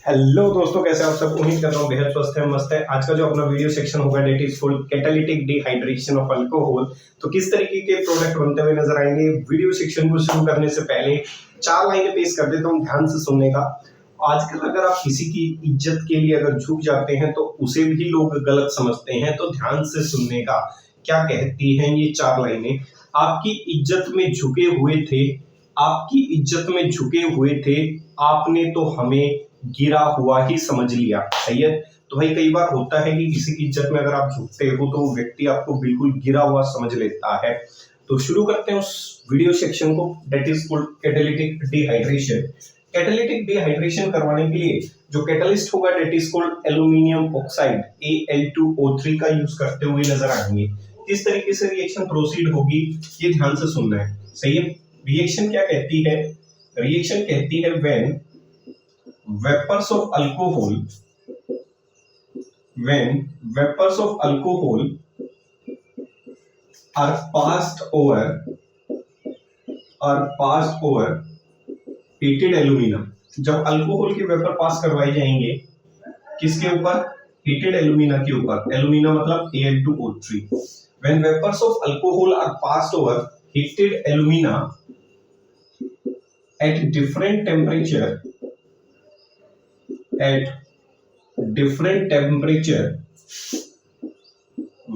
Hello दोस्तों, कैसे आप सब। उम्मीद करता हूँ बेहद स्वस्थ है, मस्त है। आज का जो अपना वीडियो सेक्शन होगा that is for catalytic dehydration of alcohol. तो किस तरीके के प्रोडक्ट बनते हुए नजर आएंगे। वीडियो सेक्शन को शुरू करने से पहले 4 लाइनें पेश कर देता हूँ, ध्यान से सुनने का। आजकल अगर आप किसी की इज्जत के लिए अगर झुक जाते हैं तो उसे भी लोग गलत समझते हैं, तो ध्यान से सुनने का। क्या कहती हैं ये 4 लाइनें। आपकी इज्जत में झुके हुए थे, आपकी इज्जत में झुके हुए थे, आपने तो हमें गिरा हुआ ही समझ लिया। सही है। तो भाई कई बार होता है कि किसी की इज्जत में अगर आप झुकते हो तो वो व्यक्ति आपको बिल्कुल गिरा हुआ समझ लेता है। तो शुरू करते हैं उस वीडियो सेक्शन को, that is called catalytic dehydration. Catalytic dehydration करवाने के लिए जो कैटलिस्ट होगा that is called aluminium oxide Al2O3 का यूज करते हुए नजर आएंगे। किस तरीके से रिएक्शन प्रोसीड होगी ये ध्यान से सुनना है। सही है। रिएक्शन क्या कहती है। रिएक्शन कहती है when vapors of alcohol when vapors of alcohol are passed over heated alumina। जब अल्कोहल के वेपर पास करवाए जाएंगे किसके ऊपर, हीटेड एल्यूमिना के ऊपर। एल्यूमिना मतलब Al2O3। when vapors of alcohol are passed over heated alumina at different temperature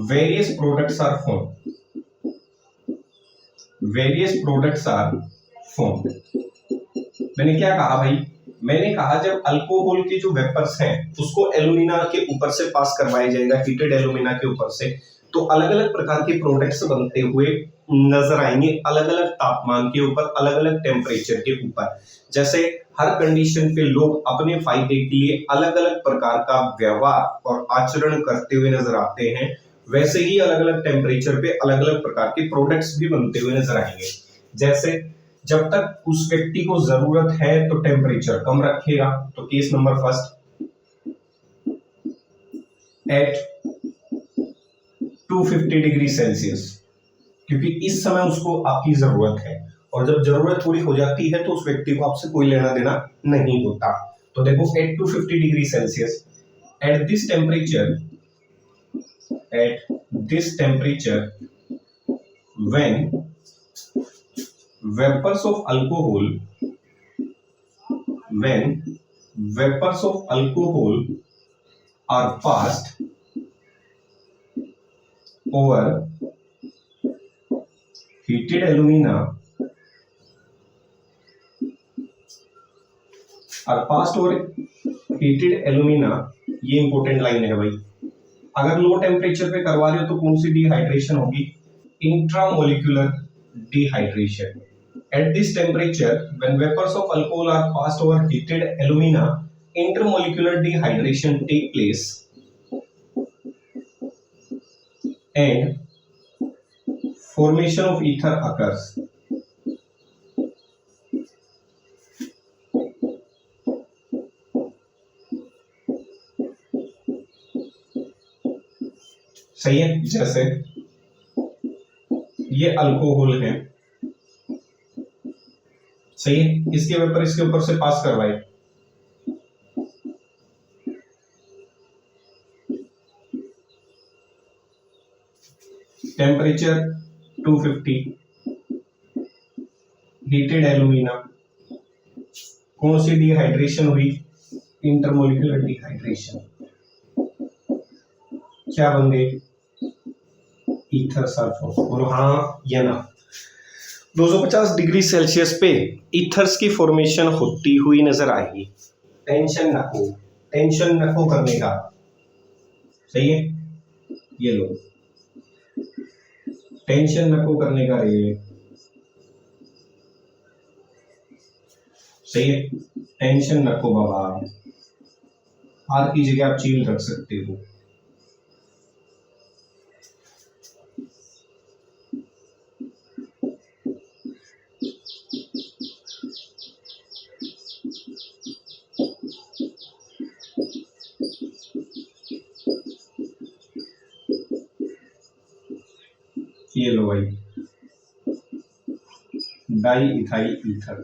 various products are formed। मैंने क्या कहा भाई, मैंने कहा जब अल्कोहल के जो वेपर्स हैं उसको एल्यूमिना के ऊपर से पास करवाया जाएगा, हीटेड एल्यूमिना के ऊपर से, तो अलग अलग प्रकार के प्रोडक्ट्स बनते हुए नजर आएंगे, अलग अलग तापमान के ऊपर, अलग अलग टेम्परेचर के ऊपर। जैसे हर कंडीशन पे लोग अपने फायदे के लिए अलग अलग प्रकार का व्यवहार और आचरण करते हुए नजर आते हैं, वैसे ही अलग अलग टेम्परेचर पे अलग अलग प्रकार के प्रोडक्ट्स भी बनते हुए नजर आएंगे। जैसे जब तक उस व्यक्ति को जरूरत है तो टेम्परेचर कम रखेगा, तो case number first at 250 degree Celsius, क्योंकि इस समय उसको आपकी जरूरत है, और जब जरूरत पूरी हो जाती है तो उस व्यक्ति को आपसे कोई लेना देना नहीं होता। तो देखो at 250 degree Celsius, at this temperature when vapors of alcohol are passed over heated alumina ये इंपॉर्टेंट लाइन है भाई। अगर लो टेम्परेचर पे करवा रहे हो तो कौन सी डिहाइड्रेशन होगी, intramolecular dehydration। At this temperature, when vapors of alcohol are passed over heated alumina, intermolecular dehydration take place and formation of ether occurs। सही है। जैसे ये अल्कोहल है, सही है, इसके वेपर इसके ऊपर से पास करवाए, टेम्परेचर 250, हीटेड एल्यूमिना, कौन सी डिहाइड्रेशन हुई, इंटरमोलिकुलर डिहाइड्रेशन। क्या बन गए, ईथर सल्फर। बोलो हाँ या ना। 250 डिग्री सेल्सियस पे ईथर्स की फॉर्मेशन होती हुई नजर आएगी। टेंशन नको करने का। सही है, ये लो, टेंशन नको करने का रे। सही है, टेंशन नको बाबा, आर की जगह आप चील रख सकते हो। ये लो भाई, डाई इथाइल ईथर।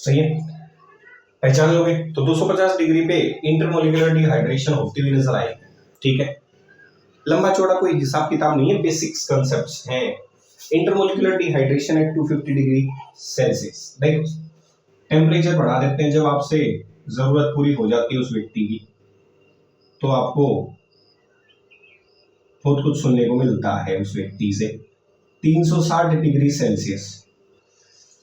सही है, पहचान लोगे। तो 250 डिग्री पे इंटरमोलिकुलर डिहाइड्रेशन होती हुई नजर आएगी। ठीक है, लंबा चौड़ा कोई हिसाब किताब नहीं है, बेसिक्स कंसेप्ट्स हैं। Intermolecular dehydration at 250 degree Celsius. देखो, टेम्परेचर बढ़ा देते हैं जब आपसे जरूरत पूरी हो जाती है उस व्यक्ति की, तो आपको बहुत कुछ सुनने को मिलता है उस व्यक्ति से। 360 degree Celsius.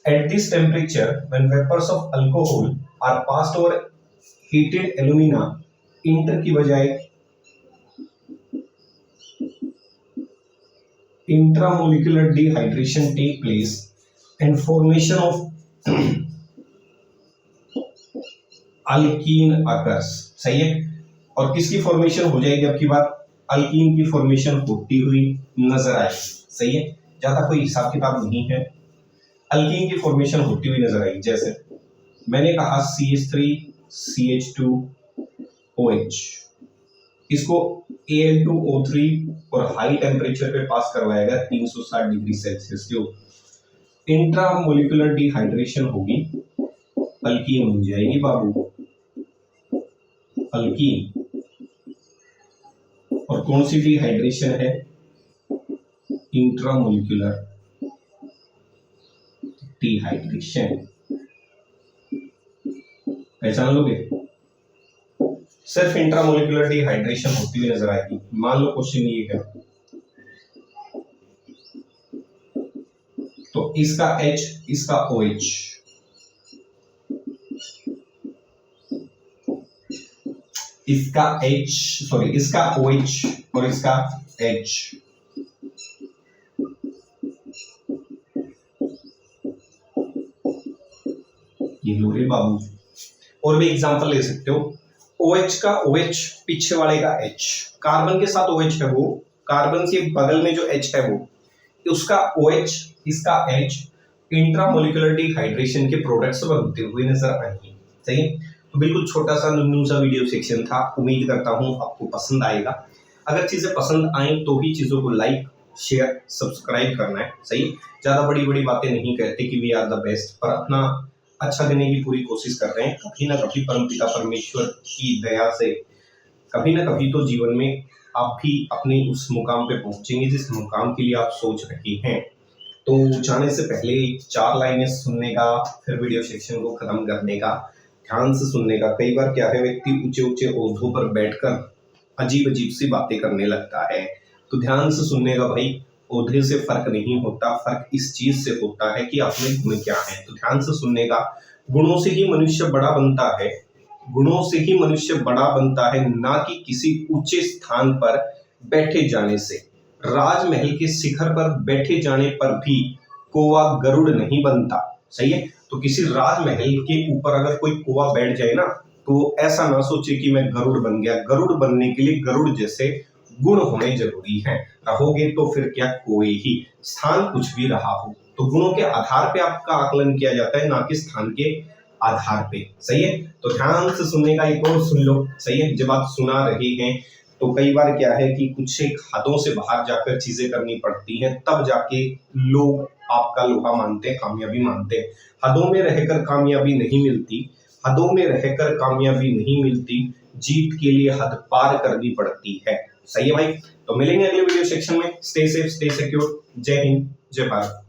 At this temperature, when vapors of alcohol are passed over heated alumina, inter की बजाय intramolecular dehydration take place and formation of alkene occurs. सही है, और किसकी फॉर्मेशन हो जाएगी? अब की बात अल्कीन की फॉर्मेशन होती हुई नजर आएगी। सही है, ज्यादा कोई हिसाब किताब नहीं है, अल्कीन की फॉर्मेशन होती हुई नजर आएगी। जैसे मैंने कहा CH3CH2OH, इसको Al2O3 और हाई टेम्परेचर पे पास करवाएगा 360 डिग्री सेल्सियस के ऊपर। इंट्रामोलिकुलर डिहाइड्रेशन होगी, अल्कीन बन जाएगी बाबू, अल्कीन। और कौन सी डिहाइड्रेशन है? Intramolecular dehydration. पहचान लोगे? सिर्फ इंट्रामोलिकुलर डिहाइड्रेशन होती हुई नजर आएगी। मान लो क्वेश्चन ये है, तो इसका H, इसका OH, इसका OH और इसका H। ये लो रे बाबू। और भी एग्जांपल ले सकते हो, OH का OH, पीछे वाले का H, कार्बन के साथ OH है वो, कार्बन के बगल में जो H है वो, उसका OH, इसका H, इंट्रामोलिकुलर डिहाइड्रेशन के प्रोडक्ट्स बनते हुए नजर आएंगे। सही है, तो बिल्कुल छोटा सा नन्नू सा वीडियो सेक्शन था, उम्मीद करता हूँ आपको पसंद आएगा। अगर चीजें पसंद आए तो ही चीजों को लाइक, शेयर, सब्सक्राइब करना है। सही, ज्यादा बड़ी बड़ी बातें नहीं कहते कि वी आर द बेस्ट, पर अपना अच्छा देने की पूरी कोशिश कर रहे हैं। कभी ना कभी परमपिता परमेश्वर की दया से कभी ना कभी तो जीवन में आप भी अपने उस मुकाम पे पहुंचेंगे जिस मुकाम के लिए आप सोच रहे हैं। तो जाने से पहले 4 लाइनें सुनने का, फिर वीडियो सेक्शन को खत्म करने का, ध्यान से सुनने का। कई बार क्या है, व्यक्ति ऊंचे ऊंचे ओहदों पर बैठकर अजीब अजीब सी बातें करने लगता है, तो ध्यान से सुनने का भाई। ओहदे से फर्क नहीं होता, फर्क इस चीज से होता है कि आप में गुण क्या है। तो ध्यान से सुनने का। गुणों से ही मनुष्य बड़ा बनता है, गुणों से ही मनुष्य बड़ा बनता है, ना कि किसी ऊंचे स्थान पर बैठे जाने से। राजमहल के शिखर पर बैठे जाने पर भी कौवा गरुड़ नहीं बनता। सही है, तो किसी राजमहल के ऊपर अगर कोई कौवा बैठ जाए ना, तो ऐसा ना सोचे कि मैं गरुड़ बन गया। गरुड़ बनने के लिए गरुड़ जैसे गुण होने जरूरी हैं। रहोगे तो फिर क्या, कोई ही स्थान कुछ भी रहा हो, तो गुणों के आधार पे आपका आकलन किया जाता है, ना कि स्थान के आधार पे। सही है, तो ध्यान से सुनने का। एक और सुन लो। सही है, जब आप सुना रहे हैं तो कई बार क्या है कि कुछ एक हदों से बाहर जाकर चीजें करनी पड़ती हैं, तब जाके लोग आपका लोहा मानते हैं, कामयाबी मानते हैं। हदों में रहकर कामयाबी नहीं मिलती, हदों में रहकर कामयाबी नहीं मिलती, जीत के लिए हद पार करनी पड़ती है। सही है भाई, तो मिलेंगे अगले वीडियो सेक्शन में। Stay safe, stay secure. जय हिंद, जय भारत।